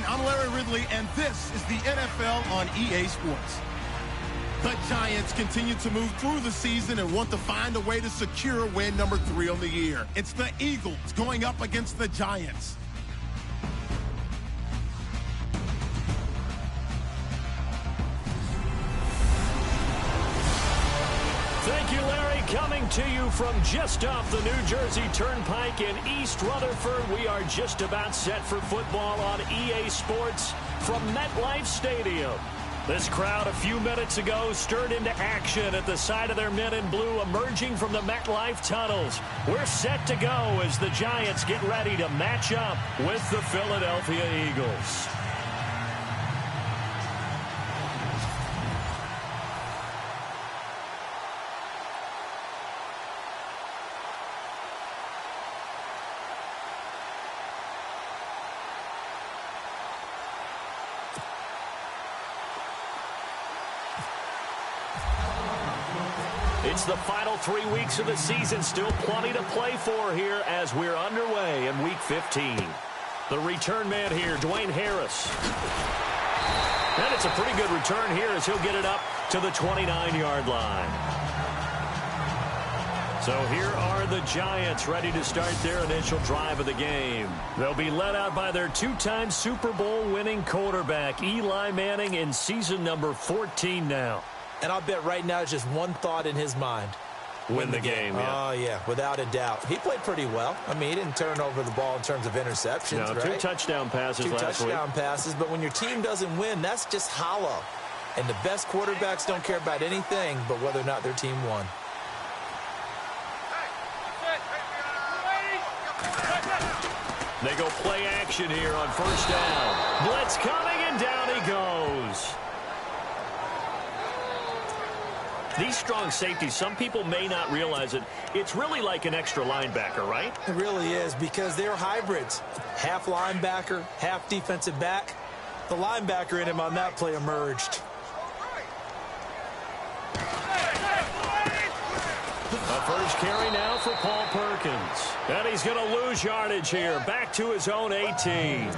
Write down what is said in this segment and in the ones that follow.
I'm Larry Ridley, and this is the NFL on EA Sports. The Giants continue to move through the season and want to find a way to secure win number 3 on the year. It's the Eagles going up against the Giants. Thank you, Larry. Coming to you from just off the New Jersey Turnpike in East Rutherford, we are just about set for football on EA Sports from MetLife Stadium. This crowd a few minutes ago stirred into action at the side of their men in blue emerging from the MetLife tunnels. We're set to go as the Giants get ready to match up with the Philadelphia Eagles. It's the final 3 weeks of the season. Still plenty to play for here as we're underway in Week 15. The return man here, Dwayne Harris. And it's a pretty good return here as he'll get it up to the 29-yard line. So here are the Giants ready to start their initial drive of the game. They'll be led out by their two-time Super Bowl winning quarterback, Eli Manning, in season number 14 now. And I'll bet right now it's just one thought in his mind. Win the game, yeah. Oh, yeah, without a doubt. He played pretty well. I mean, he didn't turn over the ball in terms of interceptions, right? 2 touchdown passes last week. 2 touchdown passes, but when your team doesn't win, that's just hollow. And the best quarterbacks don't care about anything but whether or not their team won. They go play action here on first down. Blitz coming, and down he goes. These strong safeties, some people may not realize it. It's really like an extra linebacker, right? It really is, because they're hybrids. Half linebacker, half defensive back. The linebacker in him on that play emerged. A first carry now for Paul Perkins. And he's going to lose yardage here. Back to his own 18.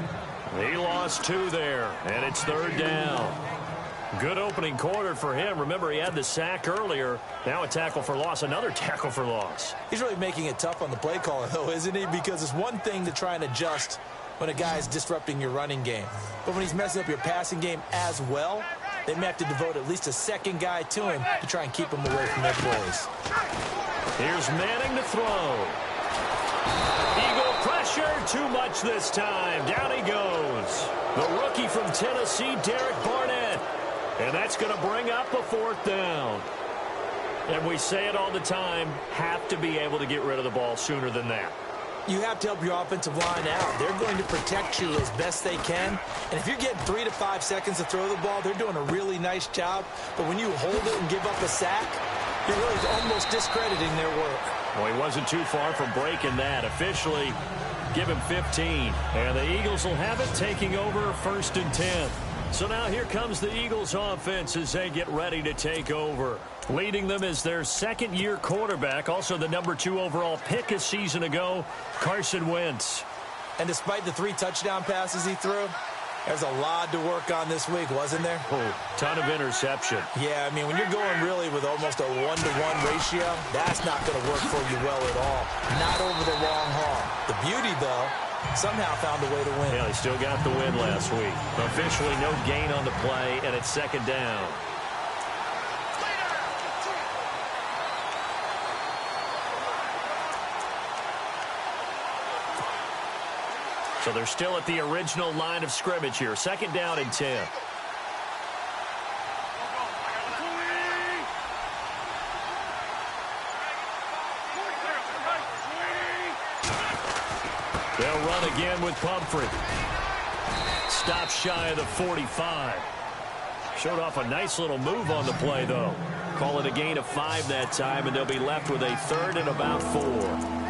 He lost 2 there, and it's third down. Good opening quarter for him. Remember, he had the sack earlier. Now a tackle for loss, another tackle for loss. He's really making it tough on the play caller, though, isn't he? Because it's one thing to try and adjust when a guy is disrupting your running game. But when he's messing up your passing game as well, they may have to devote at least a second guy to him to try and keep him away from their boys. Here's Manning to throw. Eagle pressure, too much this time. Down he goes. The rookie from Tennessee, Derek Barnett. And that's going to bring up a 4th down. And we say it all the time, have to be able to get rid of the ball sooner than that. You have to help your offensive line out. They're going to protect you as best they can. And if you're getting 3 to 5 seconds to throw the ball, they're doing a really nice job. But when you hold it and give up a sack, you're really almost discrediting their work. Well, he wasn't too far from breaking that. Officially, give him 15. And the Eagles will have it, taking over 1st and 10. So now here comes the Eagles offense as they get ready to take over. Leading them is their second-year quarterback, also the number 2 overall pick a season ago, Carson Wentz. And despite the 3 touchdown passes he threw, there's a lot to work on this week, wasn't there? Oh, ton of interception. Yeah, I mean, when you're going really with almost a 1-to-1 ratio, that's not going to work for you well at all. Not over the long haul. The beauty, though, somehow found a way to win. Yeah, they still got the win last week. Officially no gain on the play, and it's 2nd down. So they're still at the original line of scrimmage here. 2nd down and 10. They'll run again with Pumphrey. Stop shy of the 45. Showed off a nice little move on the play, though. Call it a gain of 5 that time, and they'll be left with a 3rd and about 4.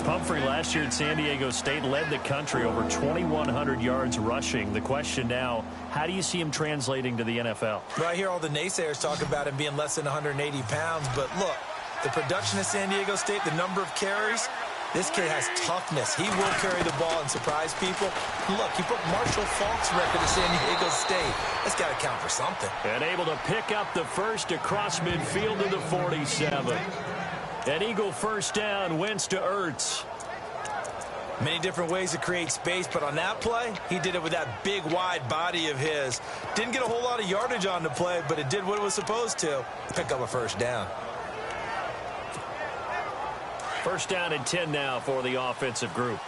Pumphrey last year at San Diego State led the country over 2,100 yards rushing. The question now, how do you see him translating to the NFL? Well, I hear all the naysayers talk about him being less than 180 pounds, but look, the production at San Diego State, the number of carries, This kid has toughness. He will carry the ball and surprise people. Look, he broke Marshall Faulk's record at San Diego State. That's got to count for something. And able to pick up the first across midfield to the 47. An Eagle first down, Wentz to Ertz. Many different ways to create space, but on that play, he did it with that big, wide body of his. Didn't get a whole lot of yardage on the play, but it did what it was supposed to. Pick up a first down. First down and 10 now for the offensive group.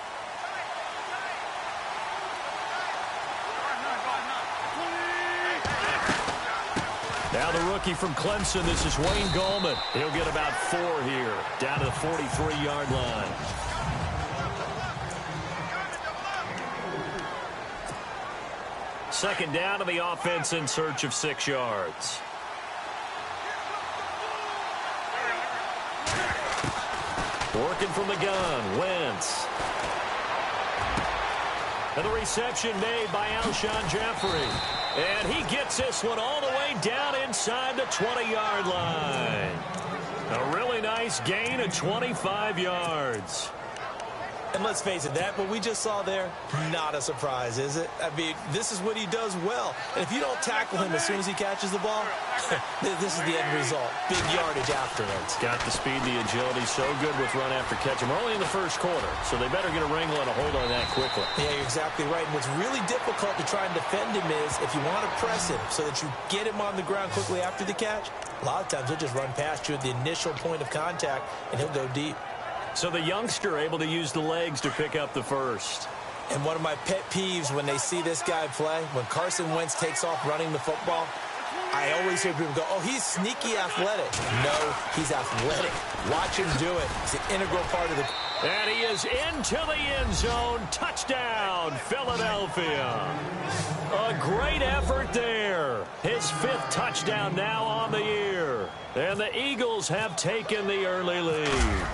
Now the rookie from Clemson, this is Wayne Gallman. He'll get about 4 here, down to the 43-yard line. Second down to the offense in search of 6 yards. Working from the gun, Wentz. And the reception made by Alshon Jeffrey. And he gets this one all the way down inside the 20-yard line. A really nice gain of 25 yards. And let's face it, that what we just saw there, not a surprise, is it? I mean, this is what he does well. And if you don't tackle him as soon as he catches the ball, this is the end result. Big yardage afterwards. Got the speed, the agility, so good with run after catch. We're only in the first quarter, so they better get a wrangle and a hold on that quickly. Yeah, you're exactly right. And what's really difficult to try and defend him is if you want to press him so that you get him on the ground quickly after the catch, a lot of times he'll just run past you at the initial point of contact, and he'll go deep. So the youngster able to use the legs to pick up the first. And one of my pet peeves when they see this guy play, when Carson Wentz takes off running the football, I always hear people go, oh, he's sneaky athletic. No, he's athletic. Watch him do it. It's an integral part of the... And he is into the end zone. Touchdown, Philadelphia. A great effort there. His 5th touchdown now on the year. And the Eagles have taken the early lead.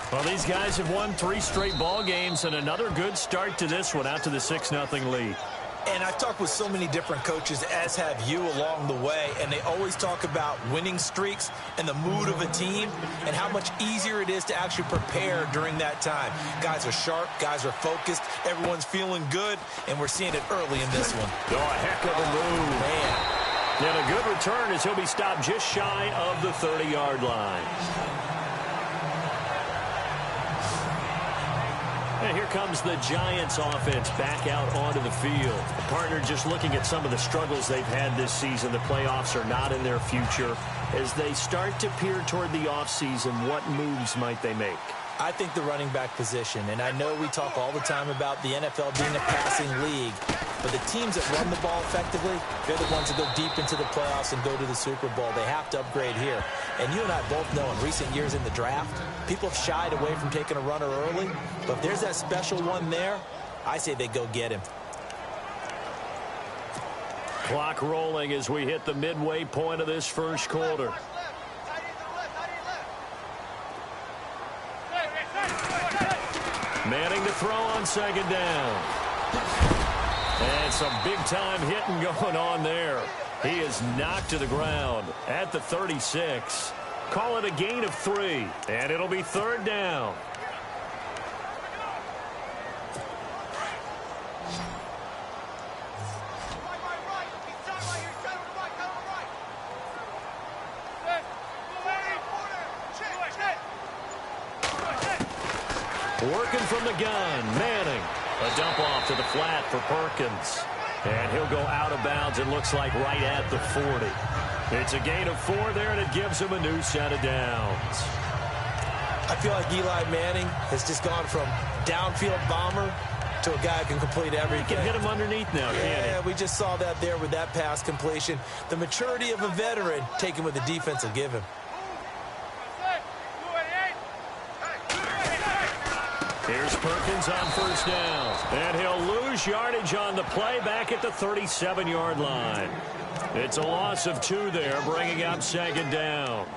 Well, these guys have won 3 straight ball games and another good start to this one out to the 6-0 lead. And I've talked with so many different coaches, as have you along the way, and they always talk about winning streaks and the mood of a team and how much easier it is to actually prepare during that time. Guys are sharp, guys are focused, everyone's feeling good, and we're seeing it early in this one. Oh, a heck of a move. Man. And a good return as he'll be stopped just shy of the 30-yard line. And here comes the Giants offense back out onto the field. The partner just looking at some of the struggles they've had this season. The playoffs are not in their future. As they start to peer toward the offseason, what moves might they make? I think the running back position, and I know we talk all the time about the NFL being a passing league, but the teams that run the ball effectively, they're the ones that go deep into the playoffs and go to the Super Bowl. They have to upgrade here. And you and I both know in recent years in the draft, people have shied away from taking a runner early, but if there's that special one there, I say they go get him. Clock rolling as we hit the midway point of this first quarter. Manning to throw on second down. And some big-time hitting going on there. He is knocked to the ground at the 36. Call it a gain of 3, and it'll be 3rd down. Working from the gun, Manning. A dump off to the flat for Perkins. And he'll go out of bounds, it looks like right at the 40. It's a gain of 4 there, and it gives him a new set of downs. I feel like Eli Manning has just gone from downfield bomber to a guy who can complete everything. He can hit him underneath now, can't he? Yeah, we just saw that there with that pass completion. The maturity of a veteran taken with the defense will give him. Here's Perkins on first down. And he'll lose yardage on the play back at the 37-yard line. It's a loss of 2 there, bringing up second down.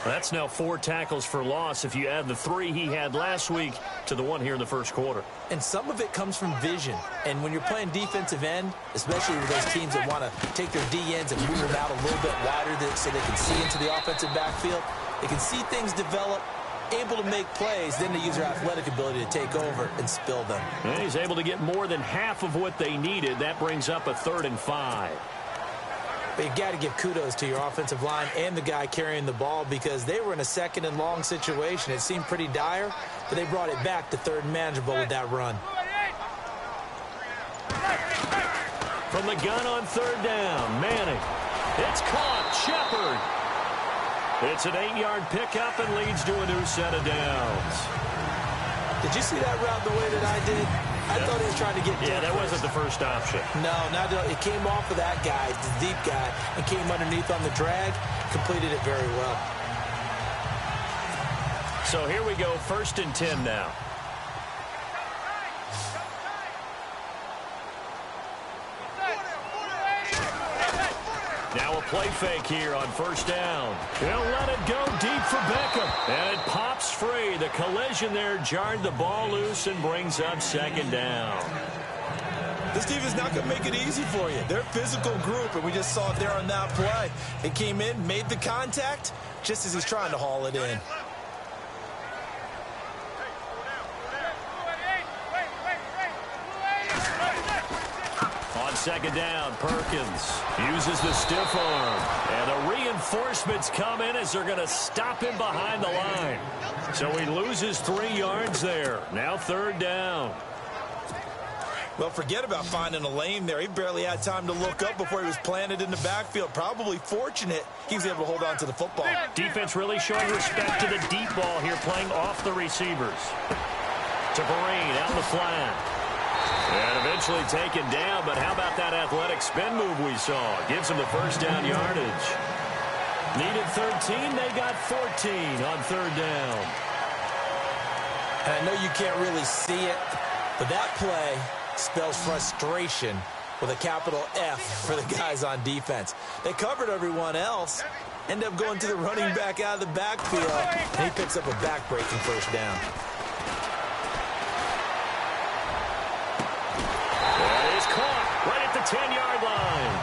That's now 4 tackles for loss if you add the 3 he had last week to the 1 here in the first quarter. And some of it comes from vision. And when you're playing defensive end, especially with those teams that want to take their D-ends and move them out a little bit wider so they can see into the offensive backfield, they can see things develop. able to make plays, then they use their athletic ability to take over and spill them. And he's able to get more than half of what they needed. That brings up a 3rd and 5. But you got to give kudos to your offensive line and the guy carrying the ball because they were in a 2nd and long situation. It seemed pretty dire, but they brought it back to 3rd and manageable with that run. From the gun on 3rd down, Manning. It's caught. Shepard. It's an 8-yard pickup and leads to a new set of downs. Did you see that route the way that I did? I thought he was trying to get Yeah, that wasn't the first option. No, not at all. It came off of that guy, the deep guy, and came underneath on the drag. Completed it very well. So here we go, 1st and 10 now. Now a play fake here on 1st down. He'll let it go deep for Beckham. And it pops free. The collision there jarred the ball loose and brings up 2nd down. This defense is not going to make it easy for you. They're a physical group, and we just saw it there on that play. It came in, made the contact, just as he's trying to haul it in. On 2nd down, Perkins uses the stiff arm. And the reinforcements come in as they're going to stop him behind the line. So he loses 3 yards there. Now 3rd down. Well, forget about finding a lane there. He barely had time to look up before he was planted in the backfield. Probably fortunate he was able to hold on to the football. Defense really showing respect to the deep ball here, playing off the receivers. To Perrine, out in the flat. And eventually taken down, but how about that athletic spin move we saw? Gives him the 1st down yardage. Needed 13, they got 14 on 3rd down. And I know you can't really see it, but that play spells frustration with a capital F for the guys on defense. They covered everyone else, end up going to the running back out of the backfield, and he picks up a back-breaking 1st down. And he's caught right at the 10-yard line.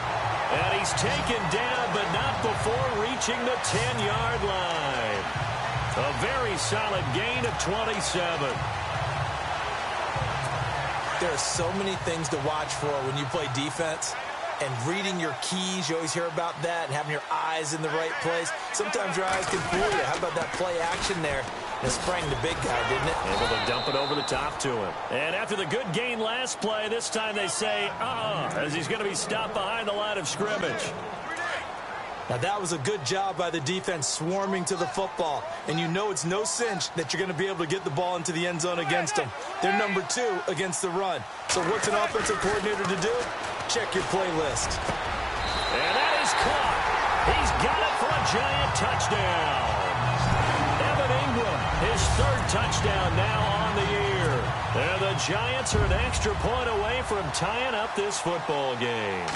And he's taken down, but not before reaching the 10-yard line. A very solid gain of 27. There are so many things to watch for when you play defense, and reading your keys, you always hear about that, and having your eyes in the right place. Sometimes your eyes can fool you. How about that play action there? And it sprang the big guy, didn't it? Able to dump it over the top to him. And after the good gain last play, this time they say, as he's going to be stopped behind the line of scrimmage. Now, that was a good job by the defense swarming to the football. And you know it's no cinch that you're going to be able to get the ball into the end zone against them. They're number 2 against the run. So what's an offensive coordinator to do? Check your playlist. And that is caught. He's got it for a giant touchdown. Evan Ingram, his 3rd touchdown now on the year. And the Giants are an extra point away from tying up this football game.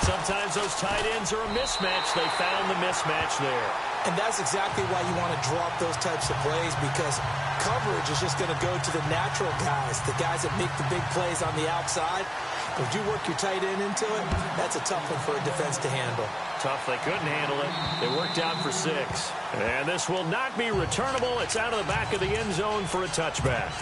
Sometimes those tight ends are a mismatch. They found the mismatch there. And that's exactly why you want to drop those types of plays, because coverage is just going to go to the natural guys, the guys that make the big plays on the outside. If you work your tight end into it, that's a tough one for a defense to handle. Tough. They couldn't handle it. It worked out for 6. And this will not be returnable. It's out of the back of the end zone for a touchback.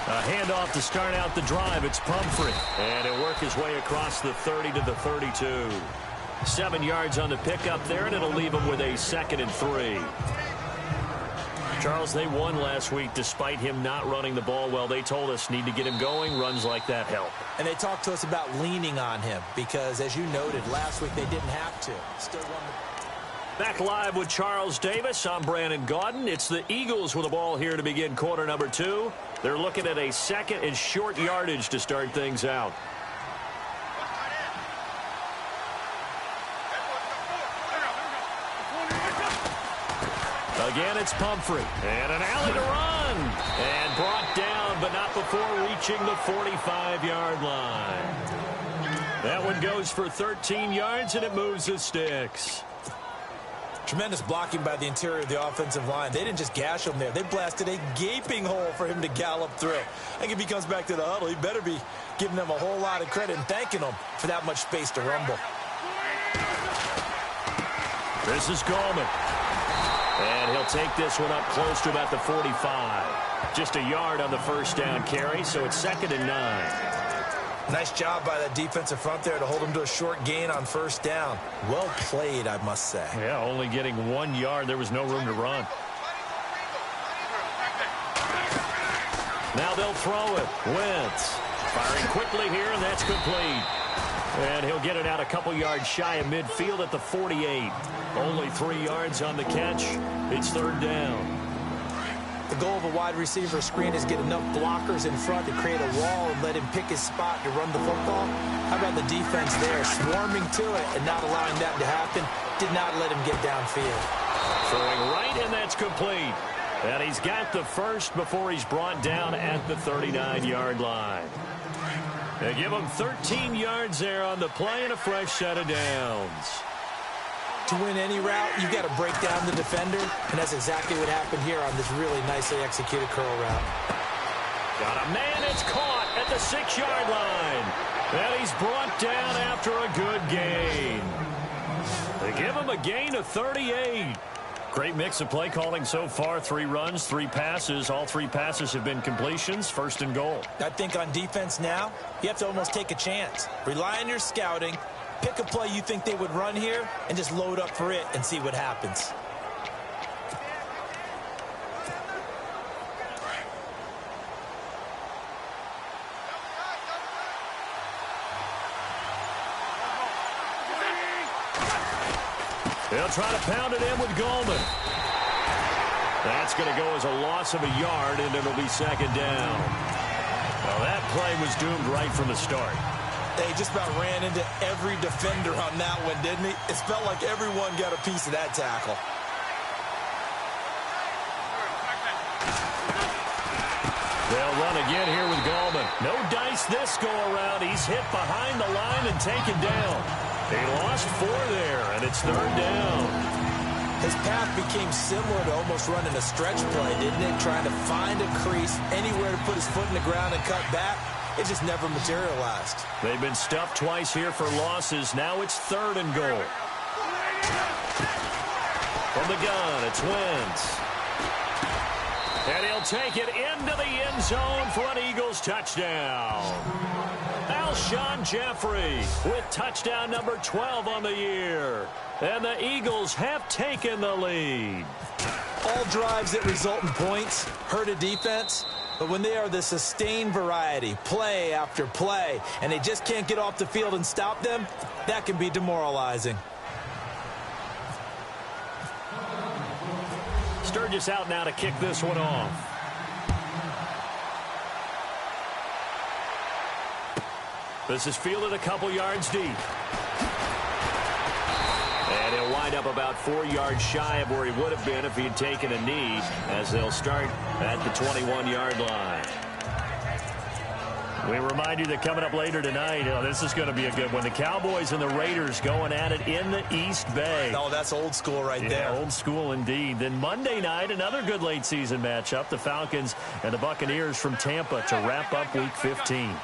A handoff to start out the drive. It's Pumphrey. And he'll work his way across the 30 to the 32. 7 yards on the pickup there, and it'll leave him with a 2nd and 3. Charles, they won last week despite him not running the ball well. They told us need to get him going. Runs like that help. And they talked to us about leaning on him because, as you noted, last week they didn't have to. Still won the... Back live with Charles Davis. I'm Brandon Gaudin. It's the Eagles with the ball here to begin quarter number 2. They're looking at a 2nd and short yardage to start things out. Again, it's Pumphrey. And an alley to run. And brought down, but not before reaching the 45-yard line. That one goes for 13 yards, and it moves the sticks. Tremendous blocking by the interior of the offensive line. They didn't just gash him there. They blasted a gaping hole for him to gallop through. I think if he comes back to the huddle, he better be giving them a whole lot of credit and thanking them for that much space to rumble. This is Gallman. And he'll take this one up close to about the 45. Just a yard on the first down carry, so it's 2nd and 9. Nice job by that defensive front there to hold him to a short gain on first down. Well played, I must say. Yeah, only getting 1 yard. There was no room to run. Now they'll throw it. Wentz firing quickly here, and that's complete. And he'll get it out a couple yards shy of midfield at the 48. Only 3 yards on the catch. It's 3rd down. The goal of a wide receiver screen is get enough blockers in front to create a wall and let him pick his spot to run the football. How about the defense there, swarming to it and not allowing that to happen? Did not let him get downfield. Throwing right, and that's complete. And he's got the first before he's brought down at the 39-yard line. They give him 13 yards there on the play and a fresh set of downs. To win any route, you've got to break down the defender, and that's exactly what happened here on this really nicely executed curl route. Got a man, it's caught at the 6-yard line. And he's brought down after a good gain. They give him a gain of 38. Great mix of play calling so far. 3 runs, 3 passes. All 3 passes have been completions. 1st and goal. I think on defense now, you have to almost take a chance. Rely on your scouting. Pick a play you think they would run here and just load up for it and see what happens. They'll try to pound it in with Gallman. That's going to go as a loss of a yard, and it'll be 2nd down. Well, that play was doomed right from the start. They just about ran into every defender on that one, didn't he? It felt like everyone got a piece of that tackle. They'll run again here with Gallman. No dice this go-around. He's hit behind the line and taken down. He lost 4 there, and it's 3rd down. His path became similar to almost running a stretch play, didn't it? Trying to find a crease, anywhere to put his foot in the ground and cut back. It just never materialized. They've been stuffed twice here for losses. Now it's 3rd and goal. From the gun, it's Wentz. And he'll take it into the end zone for an Eagles touchdown. Alshon Jeffrey with touchdown number 12 on the year. And the Eagles have taken the lead. All drives that result in points hurt a defense. But when they are the sustained variety, play after play, and they just can't get off the field and stop them, that can be demoralizing. Sturgis out now to kick this one off. This is fielded a couple yards deep. And he'll wind up about 4 yards shy of where he would have been if he had taken a knee, as they'll start at the 21-yard line. We remind you that coming up later tonight, this is going to be a good one. The Cowboys and the Raiders going at it in the East Bay. Oh, that's old school right there. Old school indeed. Then Monday night, another good late season matchup. The Falcons and the Buccaneers from Tampa to wrap up Week 15.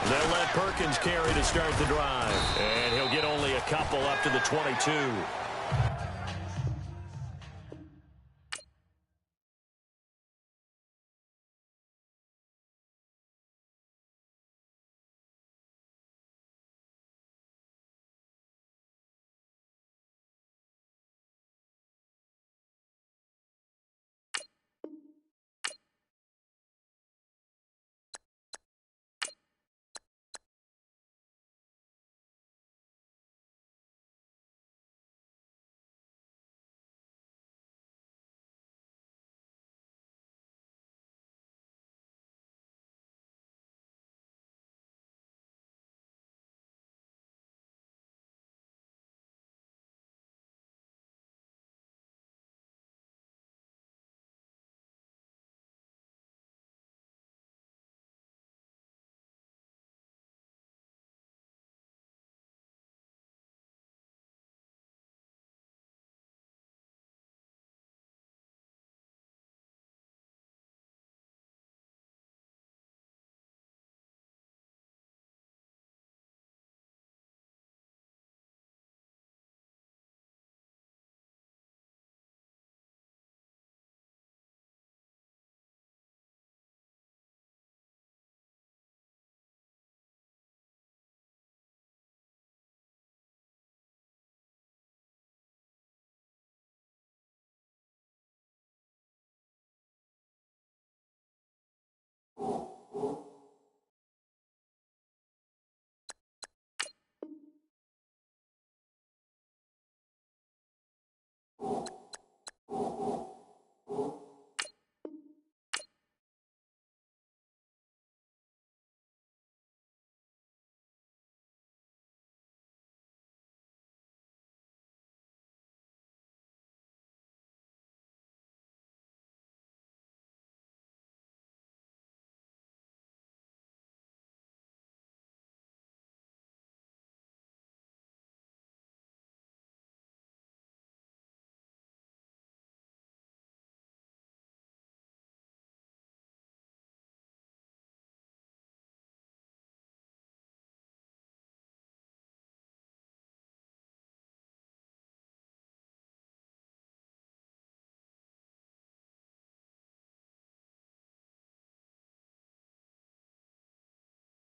They'll let Perkins carry to start the drive. And he'll get only a couple up to the 22.